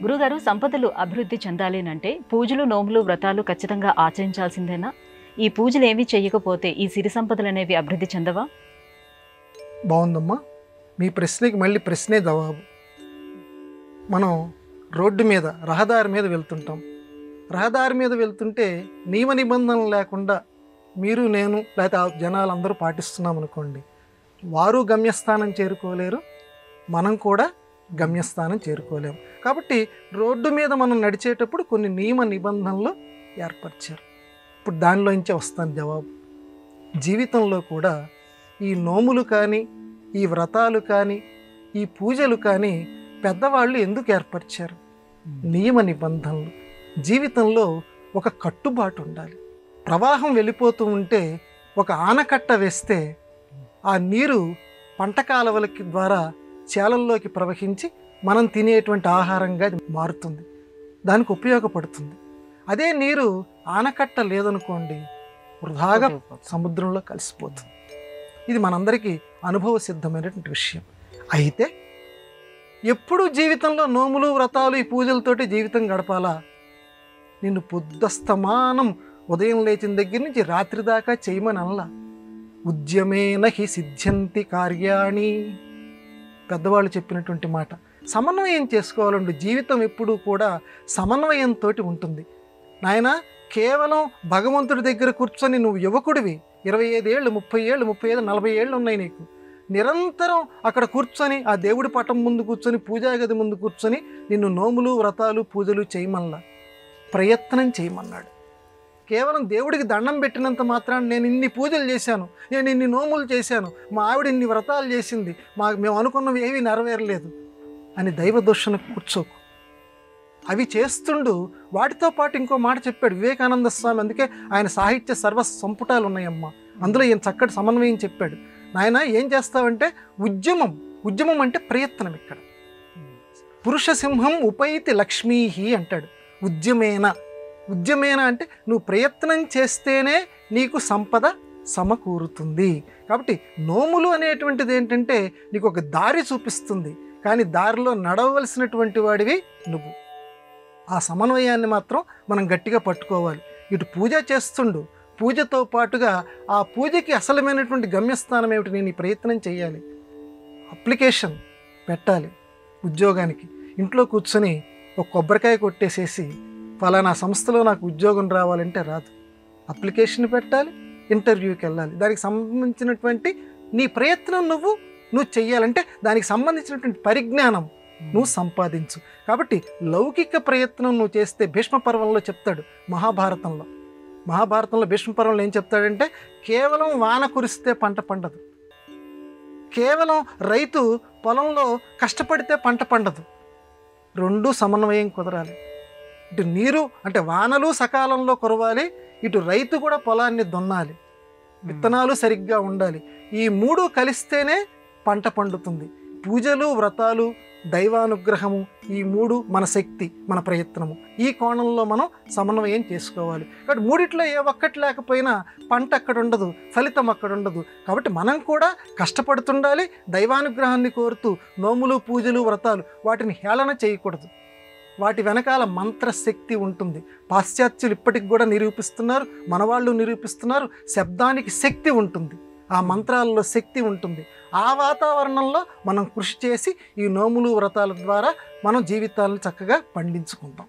గురుగారు, సంపదలు అభివృద్ధి చెందాలి అంటే పూజలు, నోములు, వ్రతాలు ఖచ్చితంగా ఆచరించాల్సిందేనా? ఈ పూజలు ఏమీ చేయకపోతే ఈ సిరి సంపదలనేవి అభివృద్ధి చెందవా? బాగుందమ్మా. మీ ప్రశ్నకి మళ్ళీ ప్రశ్నే జవాబు. మనం రోడ్డు మీద రహదారి మీద వెళ్తుంటాం. రహదారి మీద వెళ్తుంటే నియమ నిబంధనలు లేకుండా మీరు నేను లేకపోతే ఆ జనాలందరూ పాటిస్తున్నాం అనుకోండి, వారు గమ్యస్థానం చేరుకోలేరు, మనం కూడా గమ్యస్థానం చేరుకోలేము. కాబట్టి రోడ్డు మీద మనం నడిచేటప్పుడు కొన్ని నియమ నిబంధనలు ఏర్పరిచారు. ఇప్పుడు దానిలోంచే వస్తాను జవాబు. జీవితంలో కూడా ఈ నోములు కానీ, ఈ వ్రతాలు కానీ, ఈ పూజలు కానీ పెద్దవాళ్ళు ఎందుకు ఏర్పరిచారు? నియమ నిబంధనలు. జీవితంలో ఒక కట్టుబాటు ఉండాలి. ప్రవాహం వెళ్ళిపోతూ ఉంటే ఒక ఆనకట్ట వేస్తే ఆ నీరు పంట కాలువలకి ద్వారా చేలల్లోకి ప్రవహించి మనం తినేటువంటి ఆహారంగా మారుతుంది, దానికి ఉపయోగపడుతుంది. అదే నీరు ఆనకట్ట లేదనుకోండి, వృధాగా సముద్రంలో కలిసిపోతుంది. ఇది మనందరికీ అనుభవ సిద్ధమైనటువంటి విషయం. అయితే ఎప్పుడు జీవితంలో నోములు, వ్రతాలు, ఈ పూజలతోటి జీవితం గడపాలా? నిన్ను పొద్దస్తమానం ఉదయం లేచిన దగ్గర నుంచి రాత్రి దాకా చేయమని అనలా. ఉద్యమేన హి సిద్ధ్యంతి కార్యాణి, పెద్దవాళ్ళు చెప్పినటువంటి మాట. సమన్వయం చేసుకోవాలండి. జీవితం ఎప్పుడూ కూడా సమన్వయంతో ఉంటుంది. నాయన, కేవలం భగవంతుడి దగ్గర కూర్చొని నువ్వు యువకుడివి, 25 ఏళ్ళు, 30 ఏళ్ళు, 35, 40 ఏళ్ళు ఉన్నాయి నీకు, నిరంతరం అక్కడ కూర్చొని ఆ దేవుడి పటం ముందు కూర్చొని, పూజాగది ముందు కూర్చొని నిన్ను నోములు, వ్రతాలు, పూజలు చేయమల్లా, ప్రయత్నం చేయమన్నాడు. కేవలం దేవుడికి దండం పెట్టినంత మాత్రాన్ని నేను ఇన్ని పూజలు చేశాను, నేను ఇన్ని నోములు చేశాను, మా ఆవిడ ఇన్ని వ్రతాలు చేసింది, మేము అనుకున్నవి ఏమీ నెరవేరలేదు అని దైవదూషణ కూర్చోకు. అవి చేస్తుండు వాటితో పాటు ఇంకో మాట చెప్పాడు వివేకానంద స్వామి. అందుకే ఆయన సాహిత్య సర్వ సంపుటాలు ఉన్నాయమ్మా, అందులో ఈయన చక్కటి సమన్వయం చెప్పాడు. నాయన, ఏం చేస్తావంటే ఉద్యమం అంటే ప్రయత్నం. ఇక్కడ పురుష సింహం ఉపైతి లక్ష్మీహి అంటాడు. ఉద్యమేన అంటే నువ్వు ప్రయత్నం చేస్తేనే నీకు సంపద సమకూరుతుంది. కాబట్టి నోములు అనేటువంటిది ఏంటంటే నీకు ఒక దారి చూపిస్తుంది, కానీ దారిలో నడవలసినటువంటి వాడివి నువ్వు. ఆ సమన్వయాన్ని మాత్రం మనం గట్టిగా పట్టుకోవాలి. ఇటు పూజ చేస్తుండు, పూజతో పాటుగా ఆ పూజకి అసలమైనటువంటి గమ్యస్థానం ఏమిటి? నేను ఈ ప్రయత్నం చేయాలి, అప్లికేషన్ పెట్టాలి ఉద్యోగానికి. ఇంట్లో కూర్చొని ఒక కొబ్బరికాయ కొట్టేసేసి ఫలానా సంస్థలో నాకు ఉద్యోగం రావాలంటే రాదు. అప్లికేషన్ పెట్టాలి, ఇంటర్వ్యూకి వెళ్ళాలి. దానికి సంబంధించినటువంటి నీ ప్రయత్నం నువ్వు చెయ్యాలంటే దానికి సంబంధించినటువంటి పరిజ్ఞానం నువ్వు సంపాదించు. కాబట్టి లౌకిక ప్రయత్నం నువ్వు చేస్తే, భీష్మ పర్వంలో చెప్తాడు, మహాభారతంలో భీష్మ పర్వంలో ఏం చెప్తాడంటే, కేవలం వాన కురిస్తే పంట పండదు, కేవలం రైతు పొలంలో కష్టపడితే పంట పండదు, రెండు సమన్వయం కుదరాలి. ఇటు నీరు అంటే వానలు సకాలంలో కురవాలి, ఇటు రైతు కూడా పొలాన్ని దున్నాలి, విత్తనాలు సరిగ్గా ఉండాలి. ఈ మూడు కలిస్తేనే పంట పండుతుంది. పూజలు, వ్రతాలు, దైవానుగ్రహము, ఈ మూడు మన శక్తి, మన ప్రయత్నము. ఈ కోణంలో మనం సమన్వయం చేసుకోవాలి. కాబట్టి మూడిట్లో ఏ ఒక్కటి లేకపోయినా పంట అక్కడ ఉండదు, ఫలితం అక్కడ ఉండదు. కాబట్టి మనం కూడా కష్టపడుతుండాలి, దైవానుగ్రహాన్ని కోరుతూ నోములు, పూజలు, వ్రతాలు వాటిని హేళన చేయకూడదు. వాటి వెనకాల మంత్రశక్తి ఉంటుంది. పాశ్చాత్యులు ఇప్పటికి కూడా నిరూపిస్తున్నారు, మనవాళ్ళు నిరూపిస్తున్నారు. శబ్దానికి శక్తి ఉంటుంది, ఆ మంత్రాల్లో శక్తి ఉంటుంది. ఆ వాతావరణంలో మనం కృషి చేసి ఈ నోములు, వ్రతాల ద్వారా మనం జీవితాలను చక్కగా పండించుకుంటాం.